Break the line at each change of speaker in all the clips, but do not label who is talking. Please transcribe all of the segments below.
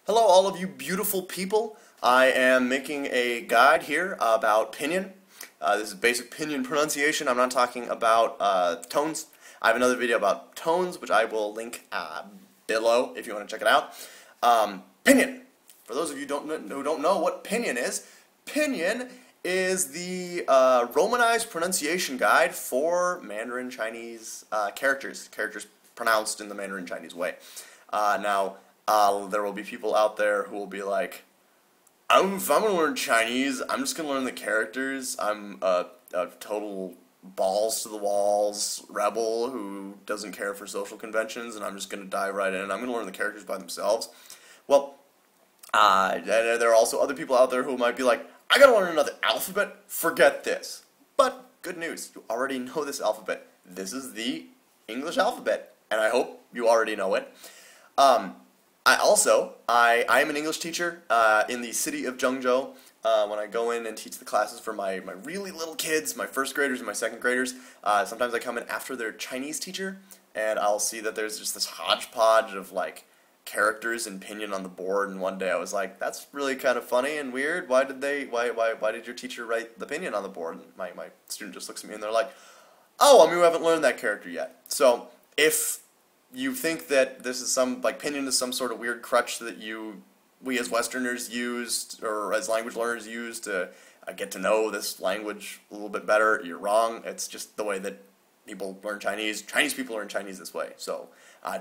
Hello, all of you beautiful people. I am making a guide here about pinyin. This is basic pinyin pronunciation. I'm not talking about tones. I have another video about tones, which I will link below if you want to check it out. Pinyin. For those of you who don't know what pinyin is the Romanized pronunciation guide for Mandarin Chinese characters pronounced in the Mandarin Chinese way. There will be people out there who will be like, if I'm going to learn Chinese, I'm just going to learn the characters. I'm a total balls to the walls rebel who doesn't care for social conventions, and I'm just going to dive right in, and I'm going to learn the characters by themselves. Well, there are also other people out there who might be like, I got to learn another alphabet, forget this. But, good news, you already know this alphabet. This is the English alphabet, and I hope you already know it. I am an English teacher in the city of Zhengzhou. When I go in and teach the classes for my really little kids, my first graders and my second graders, sometimes I come in after their Chinese teacher, and I'll see that there's just this hodgepodge of like characters in pinyin on the board. And one day I was like, that's really kind of funny and weird. Why did your teacher write the pinyin on the board? And my student just looks at me and they're like, oh, we haven't learned that character yet. So if you think that this is pinyin is some sort of weird crutch that we as Westerners used, or as language learners use to get to know this language a little bit better, you're wrong. It's just the way that people learn Chinese. Chinese people learn Chinese this way. So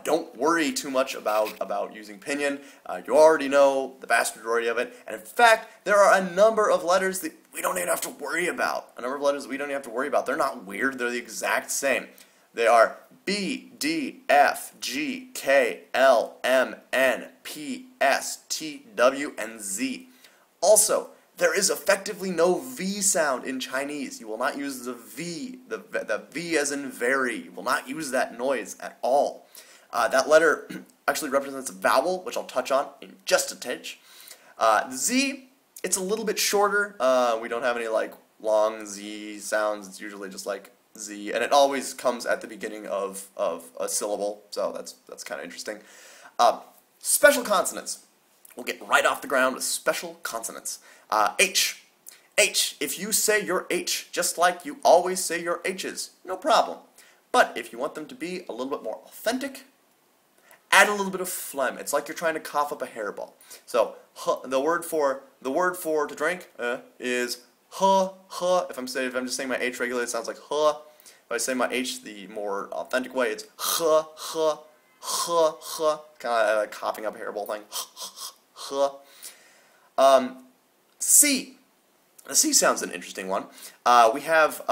don't worry too much about using pinyin. You already know the vast majority of it. And in fact, there are a number of letters that we don't even have to worry about. They're not weird. They're the exact same. They are B, D, F, G, K, L, M, N, P, S, T, W, and Z. Also, there is effectively no V sound in Chinese. You will not use the V, the V as in very. You will not use that noise at all. That letter actually represents a vowel, which I'll touch on in just a touch. Z, it's a little bit shorter. We don't have any long Z sounds. It's usually just like Z, and it always comes at the beginning of a syllable, so that's kind of interesting. Special consonants. We'll get right off the ground with special consonants. H. H. If you say your H just like you always say your H's, no problem. But if you want them to be a little bit more authentic, add a little bit of phlegm. It's like you're trying to cough up a hairball. So the word for to drink is huh. If I'm just saying my H regularly, it sounds like huh. If I say my H the more authentic way, it's huh. Kind of like coughing up a hairball thing. C. The C sound's an interesting one. We have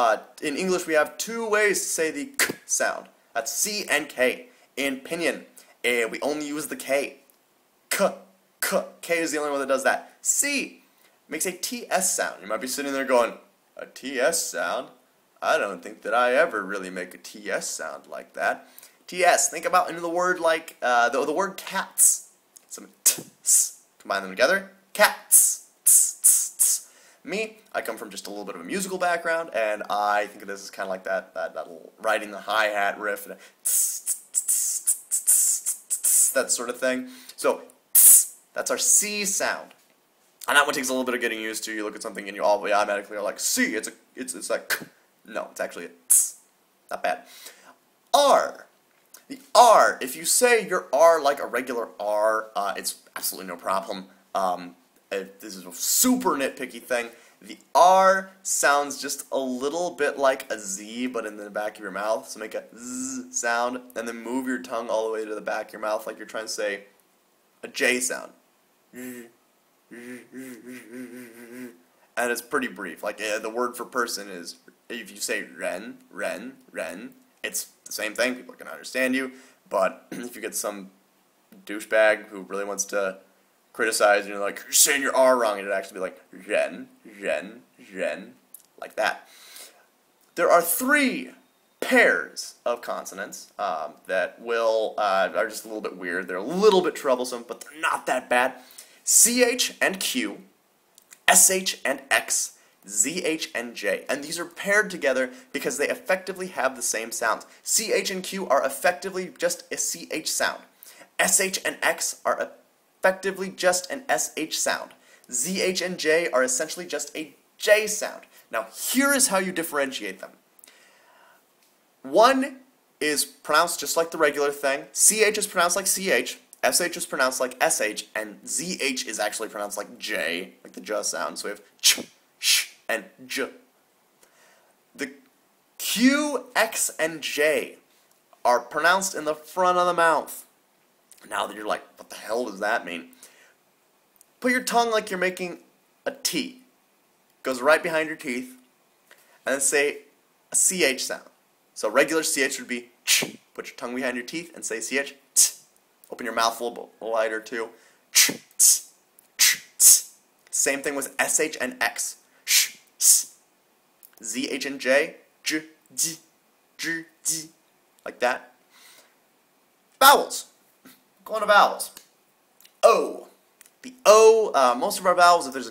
in English we have two ways to say the k sound. That's C and K. In pinyin, we only use the K. K. K is the only one that does that. C makes a TS sound. You might be sitting there going, a TS sound? I don't think that I ever really make a TS sound like that. TS, think about the word like, the word cats. Some t's. Combine them together. Cats. T's, t's, t's. Me, I come from just a little bit of a musical background, and I think of this as kind of like that little riding the hi-hat riff, that sort of thing. So, that's our C sound. And that one takes a little bit of getting used to. You look at something and you automatically are like, C, it's like, no, it's actually a t's. Not bad. R. The R, if you say your R like a regular R, it's absolutely no problem. This is a super nitpicky thing. The R sounds just a little bit like a Z, but in the back of your mouth. So make a Z sound, and then move your tongue all the way to the back of your mouth like you're trying to say a J sound. And it's pretty brief. Like the word for person is, if you say ren, it's the same thing. People can understand you. But if you get some douchebag who really wants to criticize, you're like, you're saying your R wrong, and it'd actually be like ren, like that. There are three pairs of consonants that are just a little bit weird. They're a little bit troublesome, but they're not that bad. CH and Q, SH and X, ZH and J. And these are paired together because they effectively have the same sounds. CH and Q are effectively just a CH sound. SH and X are effectively just an SH sound. ZH and J are essentially just a J sound. Now, here is how you differentiate them. One is pronounced just like the regular thing. CH is pronounced like CH. SH is pronounced like SH. And ZH is actually pronounced like J, like the J sound. So we have ch, sh, and J. The Q, X, and J are pronounced in the front of the mouth. Now that you're like, what the hell does that mean? Put your tongue like you're making a T. Goes right behind your teeth. And then say a CH sound. So regular CH would be ch. Put your tongue behind your teeth and say CH. T. Open your mouth a little wider too. Ch, t, ch, t. Same thing with SH and X. Sh, s. ZH and J. J, d, j, d. Like that. Vowels. Go on to vowels. O. The O, most of our vowels, if there's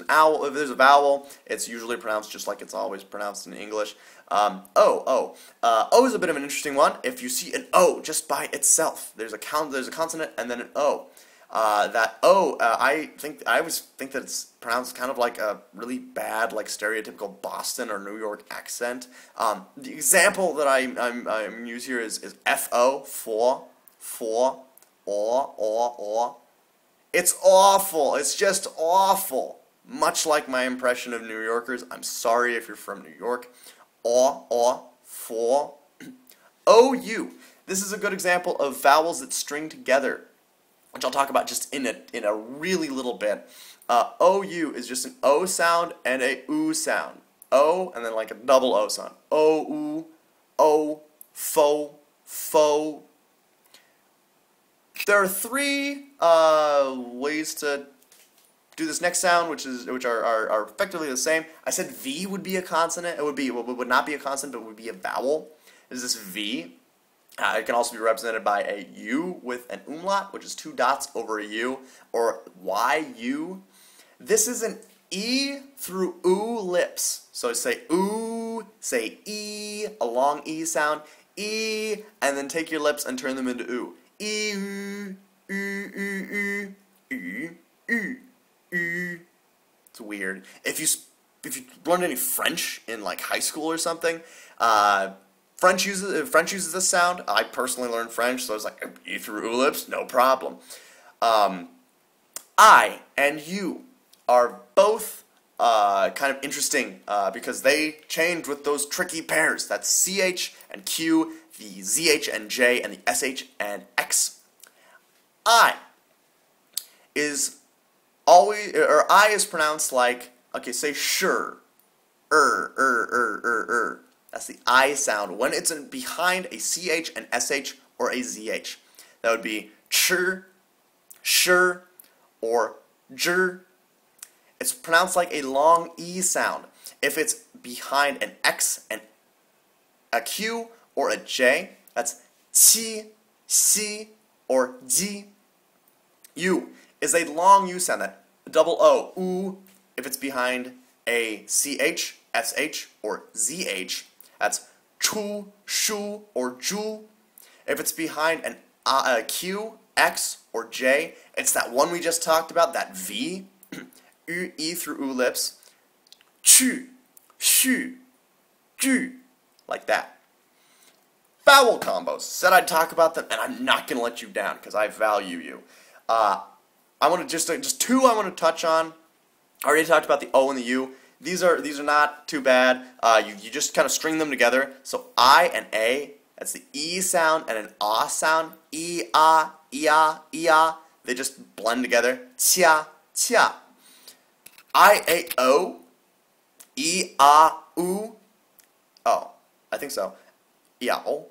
a vowel, it's usually pronounced just like it's always pronounced in English. O. O is a bit of an interesting one. If you see an O just by itself, there's a consonant and then an O. That O, I always think that it's pronounced kind of like a really bad, like stereotypical Boston or New York accent. The example that I'm use here is FO, for, or. It's awful. It's just awful. Much like my impression of New Yorkers. I'm sorry if you're from New York. Or, for. OU. This is a good example of vowels that string together, which I'll talk about just in a really little bit. OU is just an O sound and a U sound. O, and then like a double O sound. O, O, fo. There are three ways to do this next sound, which are effectively the same. I said V would be a consonant. It would not be a consonant, but would be a vowel. Is this V? It can also be represented by a U with an umlaut, which is two dots over a U, or YU. This is an E through oo lips. So say oo, say E, a long E sound, E, and then take your lips and turn them into oo. It's weird. If you learned any French in like high school or something, French uses this sound. I personally learned French, so I was like, E through lips, no problem. I and U are both kind of interesting because they change with those tricky pairs. That's CH and Q, the ZH and J, and the SH and X. I is always, or I is pronounced like, okay, say sure, That's the I sound when it's behind a CH, an SH, or a ZH. That would be chur, sure, or jr. It's pronounced like a long E sound. If it's behind an X, a Q, or a J, that's qi, xi, or ji. U is a long U sound, that double O, oo. If it's behind a CH, SH, or ZH, that's chu, shu, or ju. If it's behind a Q, X, or J, it's that one we just talked about, that V, U, E through U lips, chu, shu, ju, like that. Vowel combos. Said I'd talk about them, and I'm not going to let you down because I value you. I want to just two I want to touch on. I already talked about the O and the U. These are not too bad. You just kind of string them together. So I and A, that's the E sound and an Ah sound. E, ah, ia, ia. They just blend together. Tia, tia. I, A, O. E, ah, U. Oh, I think so. Yao,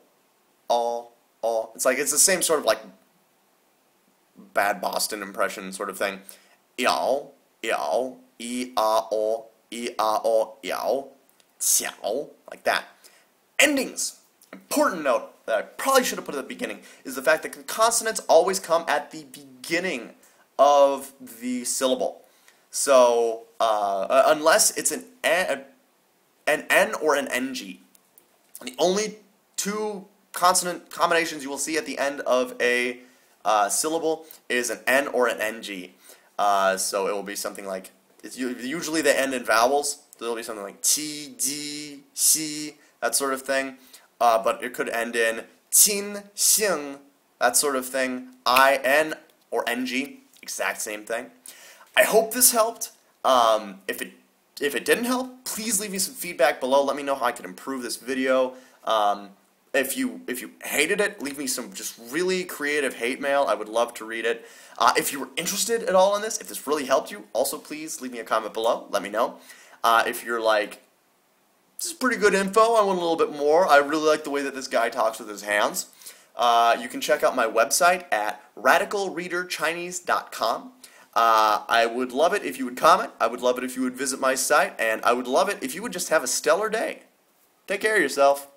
oh. It's the same sort of like bad Boston impression sort of thing. Yao, yao, e a o, yao, xiao, like that. Endings. Important note that I probably should have put at the beginning is the fact that consonants always come at the beginning of the syllable. So unless it's an N or an NG, the only two consonant combinations you will see at the end of a syllable is an N or an NG. So it will be something like, usually they end in vowels. So it'll be something like qi, ji, xi, that sort of thing. But it could end in qin, xing, that sort of thing. I, N, or NG, exact same thing. I hope this helped. If it didn't help, please leave me some feedback below. Let me know how I can improve this video. If you hated it, leave me some just really creative hate mail. I would love to read it. If you were interested at all in this, if this really helped you, also please leave me a comment below. Let me know. If you're like, this is pretty good info, I want a little bit more. I really like the way that this guy talks with his hands. You can check out my website at radicalreaderchinese.com. I would love it if you would comment. I would love it if you would visit my site. And I would love it if you would just have a stellar day. Take care of yourself.